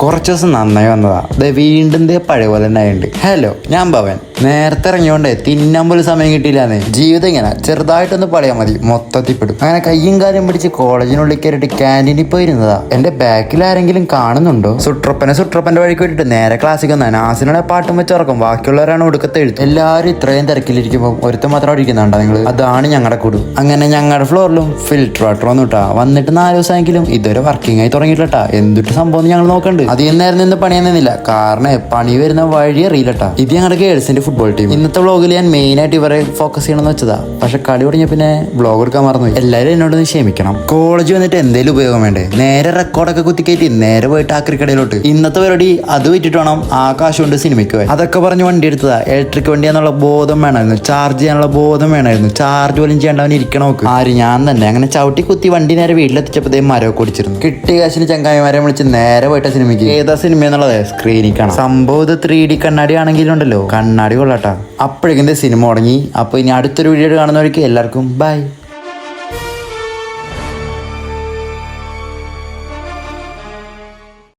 കുറച്ച് ദിവസം നന്നായി വന്നതാ. വീണ്ടും പഴയ പോലെ തന്നെ ആയിട്ടുണ്ട്. ഹലോ, ഞാൻ ഭവൻ. നേരത്തെ ഇറങ്ങിയോണ്ടേ തിന്നാൻ പോലും സമയം കിട്ടിയില്ലാന്ന്. ജീവിതം ഇങ്ങനെ ചെറുതായിട്ടൊന്ന് പഴയാ മതി, മൊത്തത്തിൽ പെടും. അങ്ങനെ കയ്യും കാര്യം പിടിച്ച് കോളേജിനുള്ളിൽ കയറിയിട്ട് ക്യാൻറ്റീനിൽ പോയിരുന്നതാ. എന്റെ ബാക്കിൽ ആരെങ്കിലും കാണുന്നുണ്ടോ? സുട്രപ്പന്റെ വഴിക്ക് വിട്ടിട്ട് നേരെ ക്ലാസ്സിൽ വന്ന നാസിനെ പാട്ടും വെച്ചിറക്കും. ബാക്കിയുള്ളവരാണ് ഒടുക്കത്തെ എഴുത്ത്. എല്ലാവരും ഇത്രയും തിരക്കിലിരിക്കുമ്പോൾ ഒരുത്തം മാത്രം അടിക്കുന്നുണ്ടോ നിങ്ങൾ? അതാണ് ഞങ്ങളുടെ കൂടു. അങ്ങനെ ഞങ്ങളുടെ ഫ്ലോറിലും ഫിൽറ്റർ വാട്ടർ വന്നിട്ടാ. വന്നിട്ട് 4 ദിവസമെങ്കിലും ഇതുവരെ വർക്കിംഗ് ആയി തുടങ്ങിയിട്ടാ. എന്തിട്ട് സംഭവം ഞങ്ങൾ നോക്കണ്ട്. അധികം നേരം നിന്ന് പണിയൊന്നുമില്ല, കാരണം പണി വരുന്ന വഴി അറിയില്ലട്ടാ. ഇത് ഞങ്ങളുടെ ഗേൾസിന്റെ ഫുട്ബോൾ ടീം. ഇന്നത്തെ വ്ളോഗിൽ ഞാൻ മെയിൻ ആയിട്ട് ഇവരെ ഫോക്കസ് ചെയ്യണമെന്ന് വെച്ചതാ. പക്ഷെ കളി തുടങ്ങിയ പിന്നെ വ്ളോഗ് എടുക്കാൻ മറന്നു. എല്ലാവരും എന്നോട് ക്ഷമിക്കണം. കോളേജ് വന്നിട്ട് എന്തെങ്കിലും ഉപയോഗം വേണ്ടേ? നേരെ റെക്കോർഡൊക്കെ കുത്തിക്കയറ്റി നേരെ പോയിട്ട് ആക്രിക്കടയിലോട്ട്. ഇന്നത്തെ പരിപാടി അത് വിറ്റിട്ട് വേണം ആ കാശ് കൊണ്ട് സിനിമയ്ക്ക് പോയി. അതൊക്കെ പറഞ്ഞ് വണ്ടി എടുത്തതാ. ഇലക്ട്രിക് വണ്ടി എന്നുള്ള ബോധം വേണമായിരുന്നു, ചാർജ് ചെയ്യാനുള്ള ബോധം വേണമായിരുന്നു. ചാർജ് പോലും ചെയ്യേണ്ടവൻ ഇരിക്കണോക്ക്. ആര്? ഞാൻ തന്നെ. അങ്ങനെ ചവിട്ടി കുത്തി വണ്ടി നേരെ വീട്ടിലെത്തിച്ചപ്പോൾ മരമൊക്കെ ഓടിച്ചിരുന്നു. കിട്ടിയ കാശിന് ചങ്ങായിമാരെ വിളിച്ച് നേരെ പോയിട്ട സിനിമയ്ക്ക്. ഏതാ സിനിമ എന്നുള്ളത് സ്ക്രീനിൽ കാണാം. സംഭവം ഇത് 3D കണ്ണാടി ആണെങ്കിലുണ്ടല്ലോ, കണ്ണാടി കൊള്ളാട്ടാ. അപ്പോഴേക്കും സിനിമ തുടങ്ങി. അപ്പോൾ ഇനി അടുത്തൊരു വീഡിയോ കാണുന്നവർക്ക് എല്ലാവർക്കും ബൈ.